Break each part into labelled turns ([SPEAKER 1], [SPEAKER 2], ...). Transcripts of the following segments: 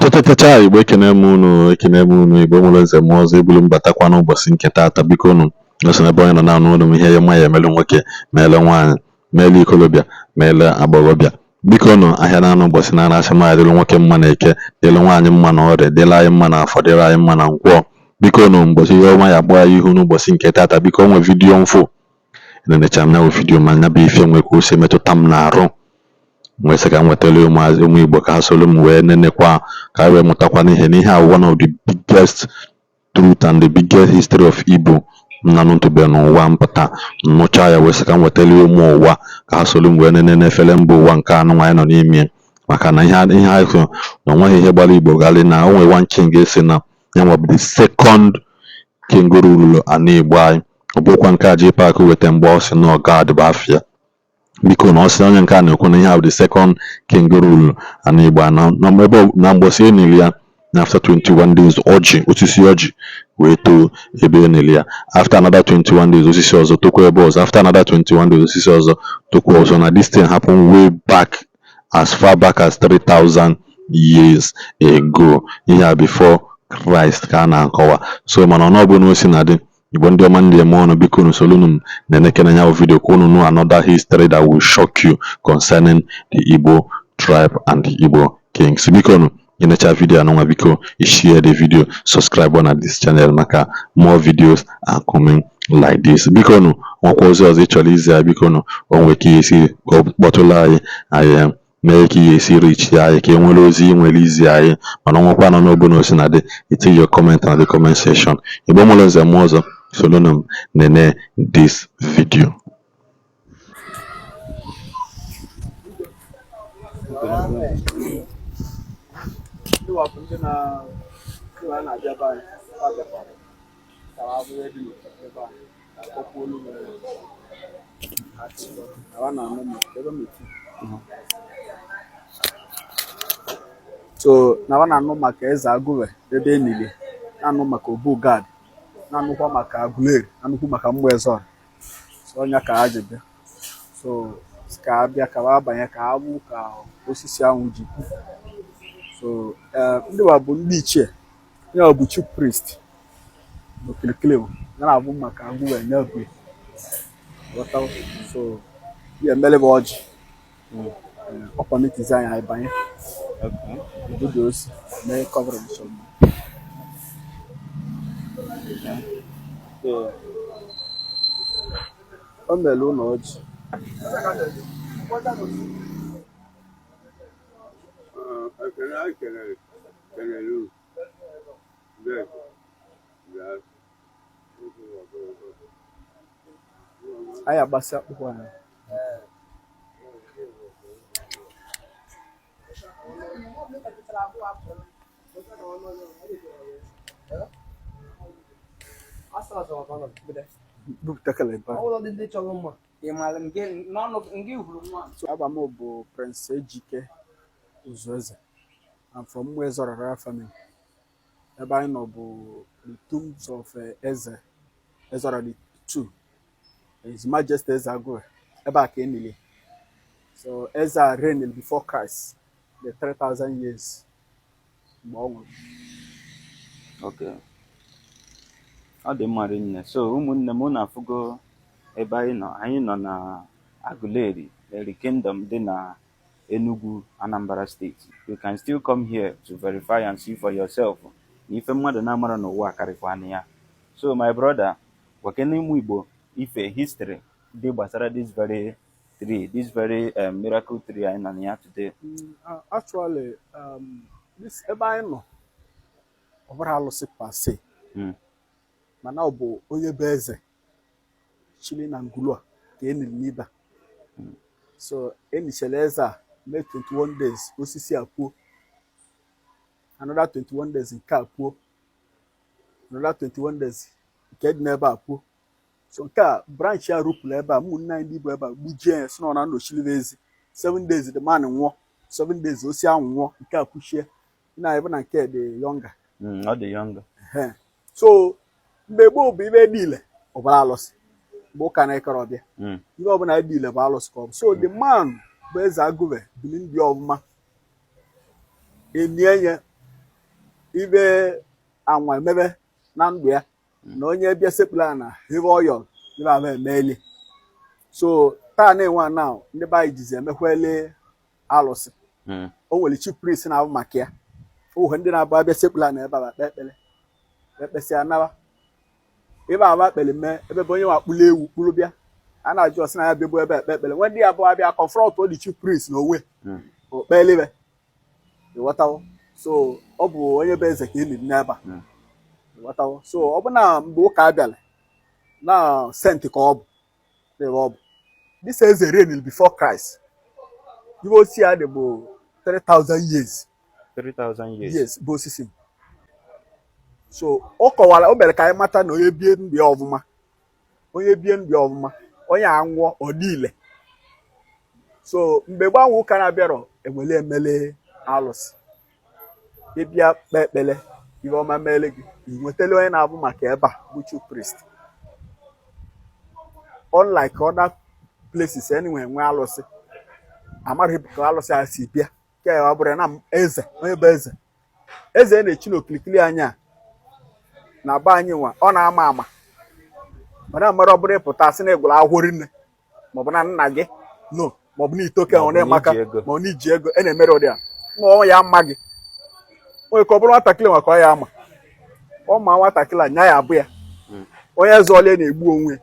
[SPEAKER 1] Atatacha Igbo ekene m unu Igbo nwere nze m ọzọ ebulu mbatakwa n'ụbọchị nke taata biko unu eso n'ebe onye nọ na-anụ unu m ihe ya nwa ya emelu nwoke ma ele nwaanyị ma ele ikolobịa ma ele agbọghọbịa biko unu ahịa na anụ ụbọchị na aracha ma dịrị nwoke mma na eke dịrị nwaanyị mma na ọrịa dịrị anyị mma na afọ dịrị anyị mma na nkwọ biko unu ụbọchị ihe ọma ya gbaa ihu n'ụbọchị nke taata biko o nwe vidiyo mfụ nenecha m nyabụ vidiyo ma nyabụ ife nwe ka o si metụta m n'arụ wee sị ka m wetara ụmụ Igbo ka ha soro m wee nenekwa ka ha wee mụtakwa n'ihe n'ihe a one of the biggest truth and the biggest history of Igbo nnanụ ntụbe n'ụwa mpụta nnụcha ya wee sị ka m wetara ụmụ ụwa ka ha soro m wee nene n'efere mba ụwa nke anụ nwaanyị nọ n'ime maka na ihe anyị hụ na onweghị ihe gbara Igbo galị na o nwere one king esi na ya nwabụ the second king ruluru ana Igbo anyị ọ bụkwa nke a ji pak weta mgbe ọ sị na ọgad bụ afịa biko na ọsị onye nke a na-ekwu na ihe ahụ the second king rule ana Igbo ebe na mgbọsị enili ya na after 21 days ọjị osisi ọjị wee too ebe enili ya after another 21 days osisi ọzọ tokwa ebe ọzọ after another 21 days osisi ọzọ tokwa ọzọ na this thing happened way back as far back as 3000 years ago ihe a before Christ ka a na-akọwa so mana ọ bụ na o si na dị Igbo ndị ọma ndị eme ọnụ biko unu soro unu na-enekene nya video ka unu know another history that will shock you concerning the Igbo tribe and the Igbo kings. Biko unu inecha video anụnwa biko share the video, subscribe on this channel maka more videos are coming like this. Biko unu nwekwa ozi ọzọ ịchọrọ izi ya biko unu o nwere ka ihe esi kpọtụla anyị mee ka ihe esi reach anyị ka e nwere ozi nwere izi anyị mana nwekwa nọ n'obu na osi na dị itinye your comment na the comment section. Igbo nwere nze m ọzọ Solonum nene this video.
[SPEAKER 2] So na wana no maka eze agụwe ebe enili na no maka obu gad na nukwa maka agụleri na nukwu maka mgbezọ so onya ka ajibe so ka abịa ka abanye ka agwụ ka osisi ahụ ji so ndị wa bụ ndị ichie ya bụ chief priest no kilikili na abụ maka agụwe nya bụ so ya mele bụ ọjị ọpọnitizi anya ịbanye do osi mee coverage so o mere ụlọ ọjị anyị agbasi akpụkpọ anyị Aba m bụ Prince Ejike Uzueze. I'm from Mwezorara family. Ebe anyị nọ bụ the tombs of Eze Ezora the two. His Majesty Isiagu. Ebe a ka enili. So Eze reigned before Christ, the 3000 years.
[SPEAKER 3] Okay. Ọ dị mma rinne. So ụmụnne m na-afụgo ebe anyị nọ na Aguleri, the kingdom dị na Enugu, Anambra State. You can still come here to verify and see for yourself. Ife mmadụ na-amara n'ụwa karịkwana ya. So my brother, wakene ụmụ Igbo ife history dị gbasara this very tree, this very miracle tree anyị nọ na ya today.
[SPEAKER 2] Actually, this ebe anyị nọ ọ bụrụ alụsị pase. Mana ọ bụ onye bụ eze chili na ngulu a ka eniri n'ibe. So enichele eze a mee 21 days osisi akwuo, another 21 days nke akwuo, another 21 days nke dị n'ebe akwuo. So nke a branch ya rupụrụ ebe a ụmụnne anyị ndị Igbo ebe a gbujie ya si na ọ na-anọchilive ezi 7 days the man nwụọ, 7 days osi ahụ nwụọ nke akwuchie na ebe na nke dị younger.
[SPEAKER 3] Ọ dị younger.
[SPEAKER 2] So mgbe gboo bụ ibe niile ọbara alụsị bụ ụka na-ekere ọbịa ihe ọbụla dị ile bụ alụsị ka ọ bụ. So the man bụ eze agụve bili ndị ọbụma enye ibe anwa emebe na ndụ ya na onye bịa sekpula na ibe ọyọ ibe ama emeli so taa na-enwe na ndị be anyị jizi emekwele alụsị o nwere chief priest na-abụ maka ya ohe ndị na-abụ abịa sekpula na ebe a kpe ekpele ekpesịa naba ebe aba kpele mee ebe bụ onye wakpụlụ ewu kpụrụ bịa a na-ajụ ọsị na ya bịa bụ ebe ekpe ekpele nwe ndị ya bụ abịa confront the chief priest na onwe okpelibe ịghọtawo so ọ bụ onye bụ eze ka eliri n'ebe a ịghọtawo so ọ bụ na mgbe ụka abịala na sent ka ọ bụ ebe ọ bụ this eze reign before Christ ibe osi ya dị bụ 3,000 years
[SPEAKER 3] 3,000 years
[SPEAKER 2] yes bụ osisi so ọ kọwara o mere ka anyị mata na onye bie ndụ ya ọfụma onye bie ndụ ya ọfụma onye anwụọ ọ niile so mgbe gbanwe ụka na-abịarọ enwele emele alụsị ịbịa kpee ekpele ihe ọma meele gị inwetele onye na-abụ maka ebe a bụ chief priest unlike other places anyway nwe alụsị amaghị ka alụsị a si bịa ke ọ bụrụ na eze onye bụ eze na-echi n'okilikili anya na be anyị nwa ọ na-ama ama mana mara ọ bụrụ ịpụta sị na ịgwụrụ akwụkwọ rinne maọbụ na nna gị no maọbụ na itoke ọ na-emaka ma ọ na-iji ego a na-emere ụdị a ma ọ ya mma gị onye ka ọ bụrụ nwatakịrị nwa ka ọ ya ama ọ ma nwatakịrị anya ya abụ ya onye eze ole na-egbu onwe ya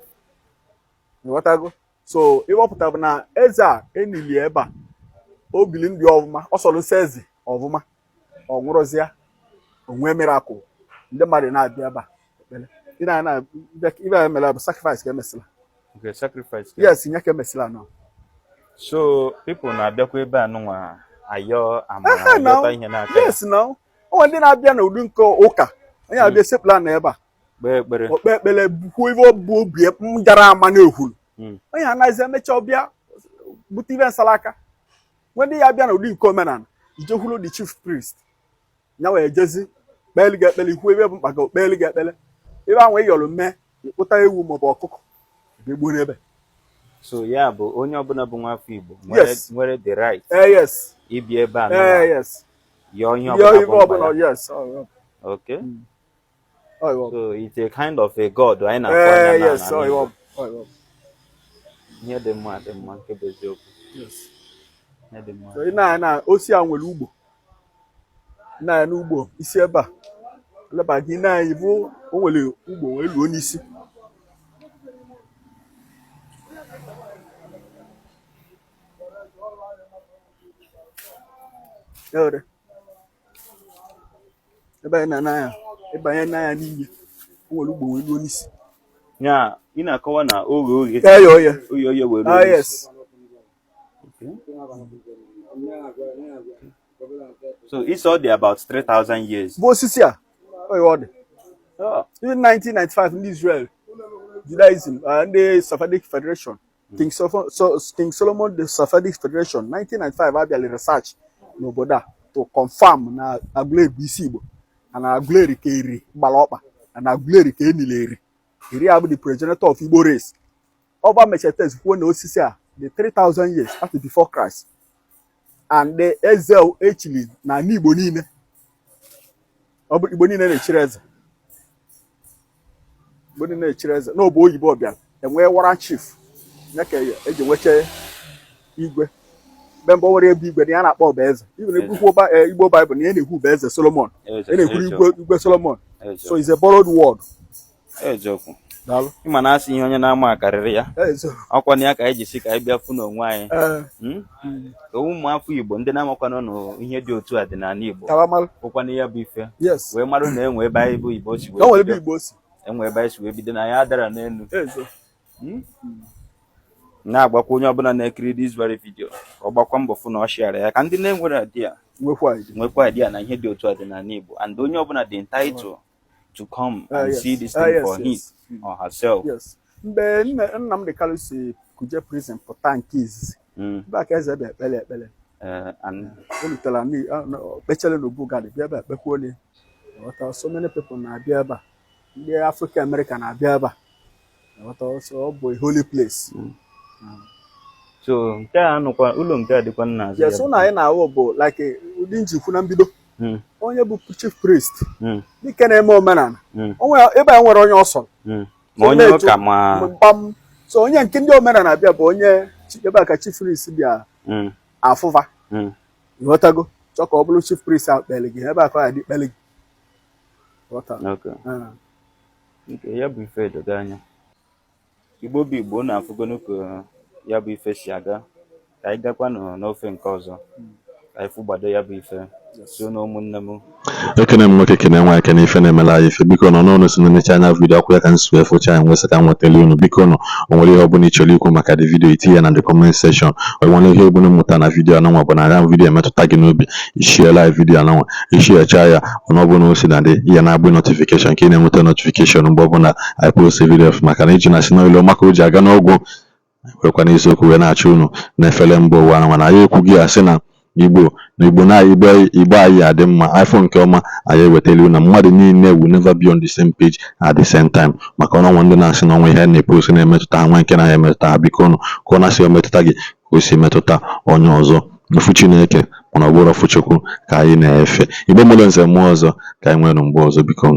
[SPEAKER 2] ịghọtago so ịwepụta bụ na eze a enili ebe a o bili ndị ọfụma ọ sọrọ nsọ eze ọfụma ọ nwụrụzịa onwe mirakụl ndị mmadụ na-abịa ebe a ekpele ibe a emela bụ sacrifice ka emesịla yes nye ka emesịla nọ
[SPEAKER 3] so people na-abịakwa ebe a nụnwa ayọ amara ihe n'aka
[SPEAKER 2] yes na onwe ndị na-abịa n'ụdị nke ụka onye abịa sekpula na ebe a okpe ekpele bukwu ibe bụ obi m jara ama n'ehulu onye anaghịzi emecha ọbịa bute ibe nsalaka nwe ndị ya abịa n'ụdị nke omenala ijekwuru the chief priest ya wee jezi kpeeli gị ekpele ikwu ebe bụ mkpa gị okpeeli gị ekpele ebe ahụ ịyọrọ mee ịkpụta ewu maọbụ ọkụkọ ga-egbu n'ebe
[SPEAKER 3] so ya bụ onye ọbụla bụ nwafọ Igbo nwere the right
[SPEAKER 2] yes
[SPEAKER 3] ibi ebe a
[SPEAKER 2] yes
[SPEAKER 3] yọọ ihe
[SPEAKER 2] ọbụla yes
[SPEAKER 3] okay so it's a kind of a god anyị na-akpọ anya
[SPEAKER 2] yes
[SPEAKER 3] ihe dị mma nke bụ eziokwu
[SPEAKER 2] ị na osi a nwere ugbo na n'ugbo isi ebe a leba gị na bụ o nwere ugbo wee luo n'isi ebe anyị na-anya ịbanye n'anya n'ihe o nwere ugbo wee luo n'isi
[SPEAKER 3] ya ị na-akọwa na oghe oye were
[SPEAKER 2] yes
[SPEAKER 3] so it's all about 3,000 years
[SPEAKER 2] bụ osisi a ọ dị even 1995 ndị Israel Judaism ndị Sephardic Federation King Solomon the Sephardic Federation 1995 abịala research n'obodo a to confirm na Agụleri bụ isi Igbo na Agụleri ka eri gbara ọkpa na Agụleri ka enile eri abụ the progenitor of Igbo race ọba mechetes kwuo na osisi a the 3,000 years after before Christ and the eze echili na Igbo niile ọ bụ Igbo niile na-echiri eze Igbo niile na-echiri eze n'obo oyibo ọbịa enwee warrant chief nyeka eji nweche igwe mgbe nwere ebe igwe ya na-akpọ ọba eze Igbo Bible na ya na-ekwu bụ eze Solomon na-ekwuru igwe Solomon so it's a borrowed word
[SPEAKER 3] ịma na asị ihe onye na-ama akarịrị ya ọkwa na ya ka anyị ji si ka anyị bịa fụ n'onwe anyị ka ụmụafọ Igbo ndị na-amakwanụ na ihe dị otu a dị n'ala Igbo ụkwana ya bụ ife wee marụ na enwe ebe anyị bụ Igbo si enwe ebe anyị si wee bido na ya adara n'elu na-agbakwa onye ọbụla na-ekiri this very video ka ọ gbakwa mbọ fụ na ọ share ya ka ndị na-enwere idea nwekwa idea na ihe dị otu a dị n'ala Igbo and onye ọbụla dị entitled to come and see this thing for him or herself.
[SPEAKER 2] Yes. Mgbe nna m dị kalụ si kuje prison pụta nke izizi ebe aka eze ebe ekpele o lutere kpechere n'obu gadi bịa ebe ekpekwuole so many people na-abịa ebe a ndị African American na-abịa ebe a so ọ bụ a holy place
[SPEAKER 3] so nke a nụkwa ụlọ nke a dịkwa nna
[SPEAKER 2] yes ụlọ anyị na-ahụ bụ like ụdị njikwu na mbido onye bụ chief priest dike na-eme omenala ebe a nwere onye ọsọ
[SPEAKER 3] ma onye ụka ma
[SPEAKER 2] so onye nke ndị omenala bịa bụ onye ebe a ka chief priest bịa afụva ịghọtago chọ ka ọ bụrụ chief priest a kpele gị ebe a ka ọ ga-adị kpele gị
[SPEAKER 3] ya bụ ife edoga anya Igbo bụ Igbo na-afụgonu ka ya bụ ife si aga ka anyị gakwa n'ofe nke ọzọ ka anyị fụgbado ya bụ ife so na ụmụnne m
[SPEAKER 1] ekene m nwoke ekene nwaanyị ekene ife na-emela anyị ife biko nọ n'ọnụ si na-enecha anya vidiyo akwụ ya ka nsi wee fụcha anyị nwesị ka nwetali unu biko nọ o nwere ihe ọbụla ịchọrọ ikwu maka the vidiyo itinye ya na the comment section o nwere ihe ọbụla mmụta na vidiyo ananwa bụ na ya vidiyo emetụta gị n'obi ishiela anyị vidiyo ananwa ishiecha ya ọnụ ọbụla o si na dị ihe na-agbụ notification ka ị na-enweta notification mgbe ọbụla anyị post vidiyo maka na iji na si n'ụlọ maka o ji aga n'ọgwụ werekwa n'isiokwu wee na-achọ unu na-efere mba ụwa ananwa na anyị ekwu gị asị na Igbo anyị adị mma iPhone nke ọma anyị ewetala na mmadụ niile will never be on the same page at the same time maka ọnwa ndị na-asị na ọnwa ihe na-epost na-emetụta ha nwe nke na ya emetụta ha biko ọnụ ka ọ na-asị emetụta gị ka o si emetụta onye ọzọ ofu Chineke mana ọ bụrụ ofu Chukwu ka anyị na-efe Igbo mụrụ nze mmụọ ọzọ ka anyị nwere mgbe ọzọ biko